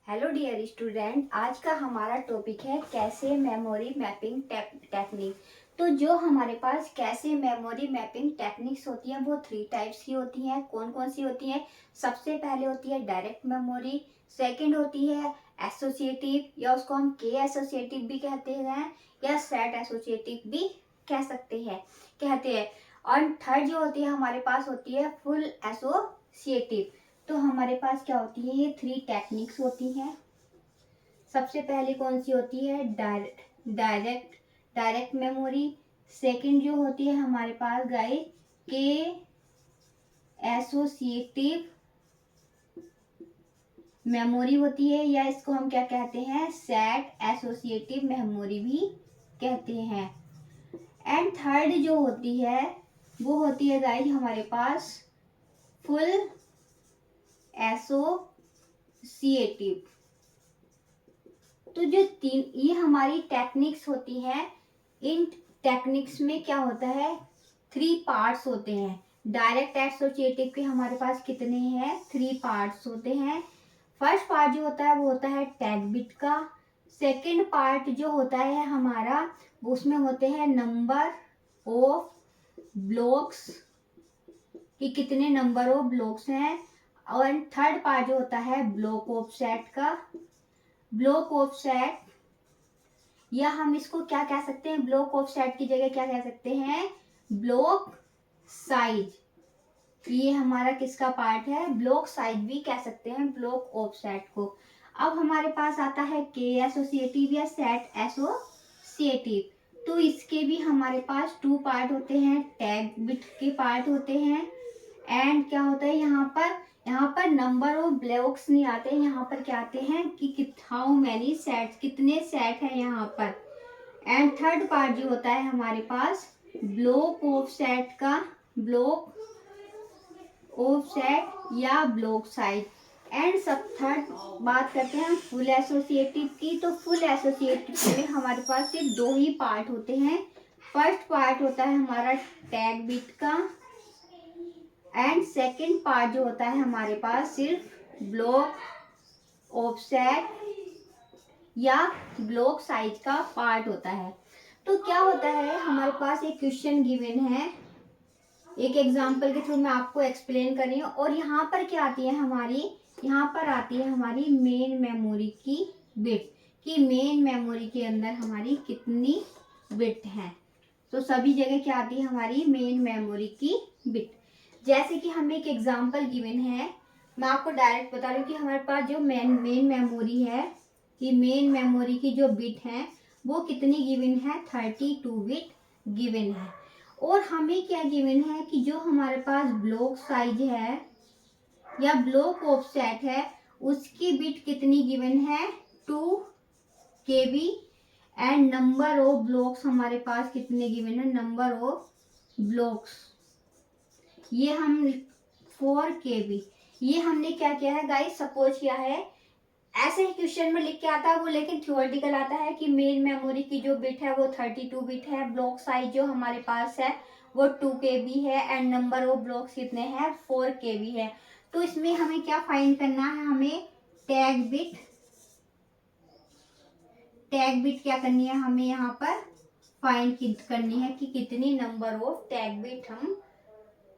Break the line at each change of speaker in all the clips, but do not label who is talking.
Hello dear student, आज का हमारा टॉपिक है कैसे मेमोरी मैपिंग टेक्निक। तो जो हमारे पास कैसे मेमोरी मैपिंग टेक्निक्स होती हैं वो 3 टाइप्स की होती हैं। कौन कौन सी होती हैं? सबसे पहले होती है डायरेक्ट मेमोरी, सेकंड होती है एसोसिएटिव या उसको हम के एसोसिएटिव भी कहते हैं या सेट एसोसिएटिव भी कह कहते हैं। और थर्ड जो होती है हमारे पास होती है फुल एसोसिएटिव। तो हमारे पास क्या होती है, ये 3 टेक्निक्स होती हैं। सबसे पहले कौन सी होती है? Direct direct memory. सेकंड जो होती है हमारे पास गाइस के एसोसिएटिव मेमोरी होती है, या इसको हम क्या कहते हैं, सेट एसोसिएटिव मेमोरी भी कहते हैं। एंड थर्ड जो होती है वो होती है गाइस हमारे पास फुल एसोसिएटिव। तो जो ये हमारी टेक्निक्स होती हैं, इन टेक्निक्स में क्या होता है, 3 पार्ट्स होते हैं। डायरेक्ट एसोसिएटिव के हमारे पास कितने हैं? 3 पार्ट्स होते हैं। फर्स्ट पार्ट जो होता है वो होता है टैग बिट का। सेकंड पार्ट जो होता है हमारा, उसमें होते हैं नंबर ऑफ ब्लॉक्स, कि कितने नंबर ऑफ ब्लॉक्स हैं। और थर्ड पार्ट जो होता है ब्लॉक ऑफसेट का। ब्लॉक ऑफसेट, या हम इसको क्या कह सकते हैं, ब्लॉक ऑफसेट की जगह क्या कह सकते हैं, ब्लॉक साइज। ये हमारा किसका पार्ट है? ब्लॉक साइज भी कह सकते हैं ब्लॉक ऑफसेट को। अब हमारे पास आता है के एसोसिएटिव या सेट एसोसिएटिव। तो इसके भी हमारे पास 2 पार्ट होते हैं, टैग बिट के पार्ट होते हैं। एंड क्या होता है यहाँ पर नंबर ऑफ ब्लॉक्स नहीं आते, यहाँ पर क्या आते हैं कि हाउ मैनी सेट्स, कितने सेट है यहाँ पर। एंड थर्ड पार्ट जो होता है हमारे पास ब्लॉक ऑफसेट का, ब्लॉक ऑफसेट या ब्लॉक साइज। एंड सब थर्ड बात करते हैं फुल एसोसिएटिव की। तो फुल एसोसिएटिव में हमारे पास सिर्फ 2 ही पार्ट होते हैं। फर्स्ट पार्ट होता है हमारा टैग बिट का, एंड सेकंड पार्ट जो होता है हमारे पास सिर्फ ब्लॉक ऑफसेट या ब्लॉक साइज का पार्ट होता है। तो क्या होता है, हमारे पास एक क्वेश्चन गिवन है, एक एग्जांपल के थ्रू मैं आपको एक्सप्लेन कर रही हूँ। और यहाँ पर क्या आती है हमारी, यहाँ पर आती है हमारी मेन मेमोरी की बिट, कि मेन मेमोरी के अंदर हमारी कितनी बिट है। तो सभी जगह क्या आती है हमारी मेन मेमोरी की बिट। जैसे कि हमें एक एग्जांपल गिवन है, मैं आपको डायरेक्ट बता रही हूँ कि हमारे पास जो मेन मेमोरी है, कि मेन मेमोरी की जो बिट है वो कितनी गिवन है, 32 बिट गिवन है। और हमें क्या गिवन है कि जो हमारे पास ब्लॉक साइज है या ब्लॉक ऑफसेट है उसकी बिट कितनी गिवन है, 2 KB। And number of blocks हमारे पास कितने गिवन है, नंबर ऑफ ब्लॉक्स ये हम 4 KB। ये हमने क्या किया है गाइस, सपोज किया है। ऐसे ही क्वेश्चन में लिख के आता है वो, लेकिन थ्योरेटिकल आता है कि मेन मेमोरी की जो बिट है वो 32 बिट है, ब्लॉक साइज जो हमारे पास है वो 2 KB है, एंड नंबर ऑफ ब्लॉक्स कितने हैं, 4 KB है। तो इसमें हमें क्या फाइंड करना है, हमें टैग बिट क्या करनी है, हमें यहाँ पर फाइंड करनी है कि कितनी नंबर ऑफ टैग बिट हम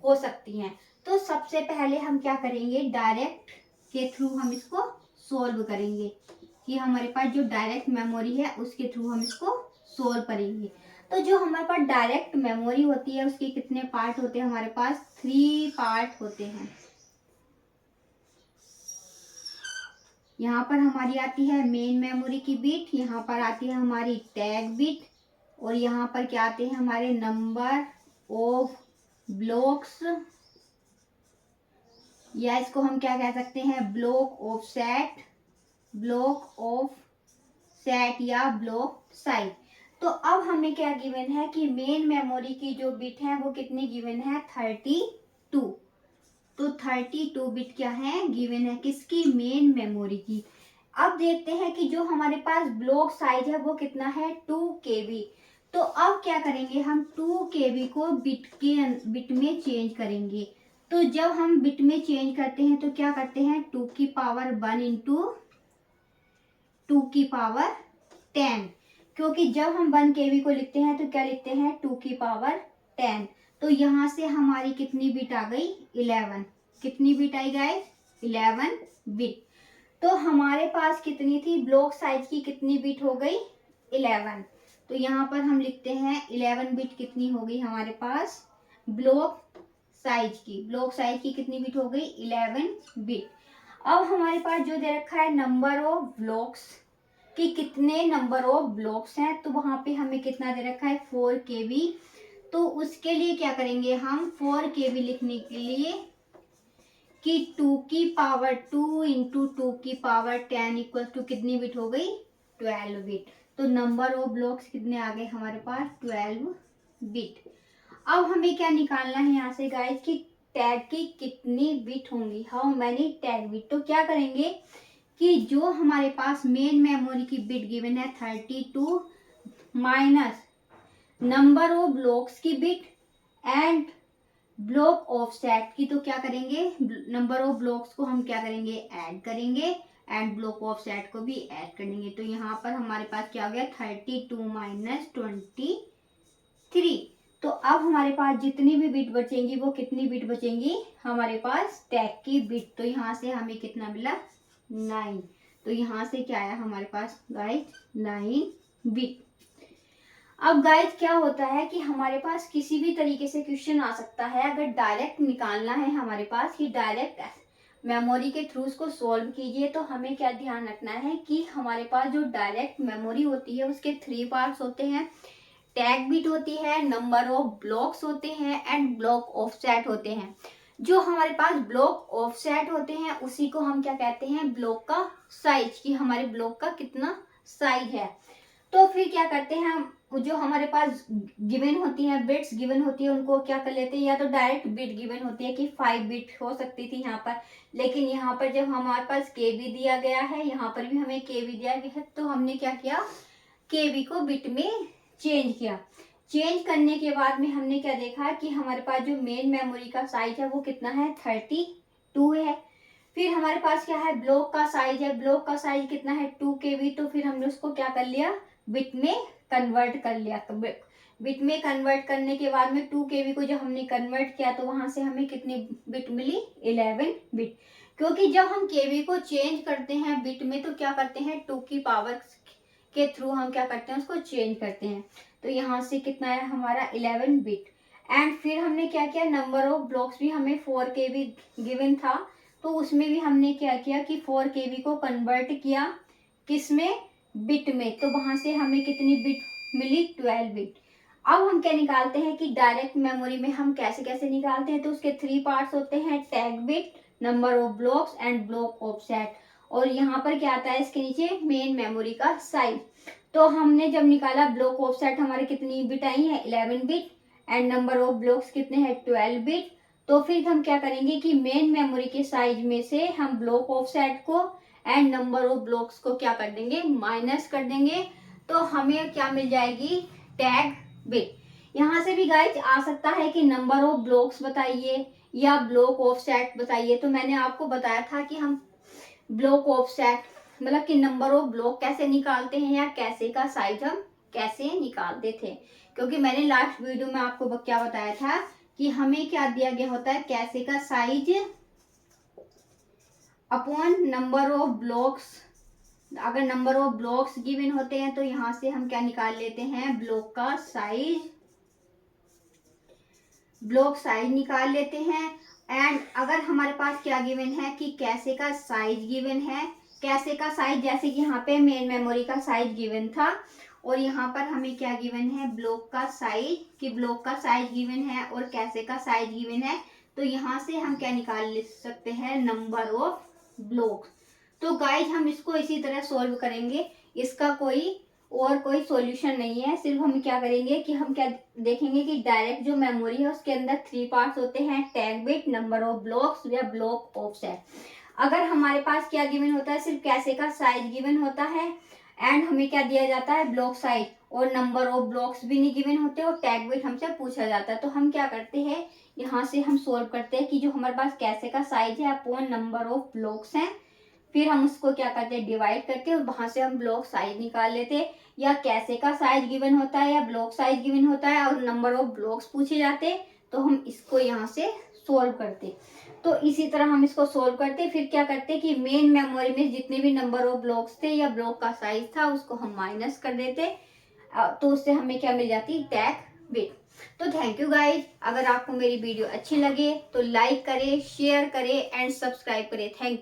हो सकती हैं। तो सबसे पहले हम क्या करेंगे, डायरेक्ट के थ्रू हम इसको सोल्व करेंगे, कि हमारे पास जो डायरेक्ट मेमोरी है उसके थ्रू हम इसको सोल्व करेंगे। तो जो हमारे पास डायरेक्ट मेमोरी होती है उसके कितने पार्ट होते हैं, हमारे पास 3 पार्ट होते हैं। यहाँ पर हमारी आती है मेन मेमोरी की बिट, यहाँ पर आती है हमारी टैग बिट, और यहाँ पर क्या आते हैं हमारे नंबर ऑफ ब्लॉक्स, या इसको हम क्या कह सकते हैं, ब्लॉक ऑफ सेट या ब्लॉक साइज। तो अब हमें क्या गिवन है कि मेन मेमोरी की जो बिट है वो कितनी गिवन है, 32। तो 32 बिट क्या है, गिवन है किसकी, मेन मेमोरी की। अब देखते हैं कि जो हमारे पास ब्लॉक साइज है वो कितना है, 2 KB। तो अब क्या करेंगे, हम 2 KB को बिट में चेंज करेंगे। तो जब हम बिट में चेंज करते हैं तो क्या करते हैं, 2 की पावर 1 इंटू 2 की पावर 10, क्योंकि जब हम 1 केवी को लिखते हैं तो क्या लिखते हैं 2 की पावर 10। तो यहाँ से हमारी कितनी बिट आ गई 11। कितनी बिट आई गाइस 11 बिट। तो हमारे पास कितनी थी ब्लॉक साइज की कितनी बिट हो गई 11। तो यहाँ पर हम लिखते हैं 11 बिट कितनी हो गई हमारे पास ब्लॉक साइज की। ब्लॉक साइज की कितनी बिट हो गई 11 बिट। अब हमारे पास जो दे रखा है नंबर ऑफ ब्लॉक्स कि कितने नंबर ऑफ ब्लॉक्स हैं, तो वहां पे हमें कितना दे रखा है 4 केवी। तो उसके लिए क्या करेंगे हम 4 केवी लिखने के लिए कि 2 की पावर 2 इंटू 2 की पावर 10 इक्वल टू कितनी बिट हो गई 12 बिट। तो नंबर ऑफ ब्लॉक्स कितने आ गए हमारे पास 12 बिट। अब हमें क्या निकालना है यहाँ से गाइस कि टैग की कितनी बिट होंगी, हाउ मैनी टैग बिट। तो क्या करेंगे कि जो हमारे पास मेन मेमोरी की बिट गिवन है 32 माइनस नंबर ऑफ ब्लॉक्स की बिट एंड ब्लॉक ऑफसेट की, तो क्या करेंगे नंबर ऑफ ब्लॉक्स को हम क्या करेंगे ऐड करेंगे एंड ब्लॉक ऑफसेट को भी ऐड करेंगे। तो यहाँ पर हमारे पास क्या हो गया 32 माइनस 23। तो अब हमारे पास जितनी भी बिट बचेंगी वो कितनी बिट बचेंगी हमारे पास टैग की बिट। तो यहाँ से हमें कितना मिला 9। तो यहाँ से क्या आया हमारे पास गाइस 9 बिट। अब गाइस क्या होता है कि हमारे पास किसी भी तरीके से क्वेश्चन आ सकता है, अगर डायरेक्ट निकालना है हमारे पास कि डायरेक्ट मेमोरी के थ्रू उसको सॉल्व कीजिए, तो हमें क्या ध्यान रखना है कि हमारे पास जो डायरेक्ट मेमोरी होती है उसके 3 पार्ट्स होते हैं। टैग बिट होती है, नंबर ऑफ ब्लॉक्स होते हैं एंड ब्लॉक ऑफसेट होते हैं। जो हमारे पास ब्लॉक ऑफसेट होते हैं उसी को हम क्या कहते हैं ब्लॉक का साइज, कि हमारे ब्लॉक का कितना साइज है। तो फिर क्या करते हैं हम जो हमारे पास गिवन होती है बिट्स गिवन होती है उनको क्या कर लेते हैं, या तो डायरेक्ट बिट गिवन होती है कि 5 बिट हो सकती थी यहाँ पर, लेकिन यहाँ पर जब हमारे पास केवी दिया गया है, यहाँ पर भी हमें केवी दिया गया है, तो हमने क्या किया केवी को बिट में चेंज किया। चेंज करने के बाद में हमने क्या देखा कि हमारे पास जो मेन मेमोरी का साइज है वो कितना है 32 है। फिर हमारे पास क्या है ब्लॉक का साइज है, ब्लॉक का साइज कितना है 2 केवी। तो फिर हमने उसको क्या कर लिया बिट में कन्वर्ट कर लिया। बिट में कन्वर्ट करने के बाद में 2 केवी को जब हमने कन्वर्ट किया तो वहां से हमें कितनी बिट मिली 11 बिट। क्योंकि जब हम केवी को चेंज करते हैं बिट में तो क्या करते हैं 2 की पावर के थ्रू हम क्या करते हैं उसको चेंज करते हैं। तो यहाँ से कितना है हमारा 11 बिट। एंड फिर हमने क्या किया नंबर ऑफ ब्लॉक्स भी हमें 4 केवी गिवन था, तो उसमें भी हमने क्या किया कि 4 केवी को कन्वर्ट किया किसमें बिट में। तो वहां से हमें कितनी बिट मिली 12 बिट। अब हम क्या निकालते हैं कि डायरेक्ट मेमोरी में हम कैसे कैसे निकालते हैं, तो उसके 3 पार्ट्स होते हैं tag bit, number of blocks and block offset. और यहाँ पर क्या आता है इसके नीचे मेन मेमोरी का साइज। तो हमने जब निकाला ब्लॉक ऑफसेट हमारे कितनी बिट आई है 11 bit and number of blocks कितने हैं 12 बिट। तो फिर हम क्या करेंगे कि मेन मेमोरी के साइज में से हम ब्लॉक ऑफसेट को एंड नंबर ऑफ ब्लॉक्स को क्या कर देंगे माइनस कर देंगे। तो हमें क्या मिल जाएगी टैग बिट। यहाँ से भी गाइस आ सकता है कि नंबर ऑफ ब्लॉक्स बताइए या ब्लॉक ऑफसेट बताइए। तो मैंने आपको बताया था कि हम ब्लॉक ऑफसेट मतलब कि नंबर ऑफ ब्लॉक कैसे निकालते हैं या कैसे का साइज हम कैसे निकालते थे, क्योंकि मैंने लास्ट वीडियो में आपको क्या बताया था कि हमें क्या दिया गया होता है कैसे का size upon number of blocks. अगर नंबर ऑफ ब्लॉक्स गिवन होते हैं तो यहाँ से हम क्या निकाल लेते हैं ब्लॉक का साइज, ब्लॉक साइज निकाल लेते हैं। एंड अगर हमारे पास क्या गिवन है कि कैसे का साइज गिवन है, कैसे का साइज जैसे कि यहाँ पे मेन मेमोरी का साइज गिवन था और यहाँ पर हमें क्या गिवन है ब्लॉक का साइज, कि ब्लॉक का साइज गिवन है और कैसे का साइज गिवन है। तो यहाँ से हम क्या निकाल सकते हैं नंबर ऑफ ब्लॉक। तो गाइज हम इसको इसी तरह सॉल्व करेंगे, इसका कोई सॉल्यूशन नहीं है। सिर्फ हम क्या करेंगे कि हम क्या देखेंगे कि डायरेक्ट जो मेमोरी है उसके अंदर 3 पार्ट्स होते हैं tag bit, number of blocks या ब्लॉक ऑफसेट। अगर हमारे पास क्या गिवन होता है सिर्फ कैसे का साइज गिवन होता है एंड हमें क्या दिया जाता है ब्लॉक साइज और नंबर ऑफ ब्लॉक्स भी नहीं गिवन होते और टैग बिट हमसे पूछा जाता है, तो हम क्या करते हैं यहाँ से हम सोल्व करते हैं कि जो हमारे पास कैसे का साइज है अपॉन नंबर ऑफ ब्लॉक्स हैं फिर हम उसको क्या करते हैं, डिवाइड करते हैं और वहां से हम ब्लॉक साइज निकाल लेते हैं, या कैसे का साइज गिवन होता है या ब्लॉक साइज गिवन होता है और नंबर ऑफ ब्लॉक्स पूछे जाते हैं, तो हम इसको यहाँ से सोल्व करते। तो इसी तरह हम इसको सोल्व करते, फिर क्या करते कि मेन मेमोरी में जितने भी नंबर ऑफ ब्लॉक्स थे या ब्लॉक का साइज था उसको हम माइनस कर देते, तो उससे हमें क्या मिल जाती, टैग बिट। तो थैंक यू गाइज, अगर आपको मेरी वीडियो अच्छी लगे तो लाइक करें, शेयर करें एंड सब्सक्राइब करें। Thank you.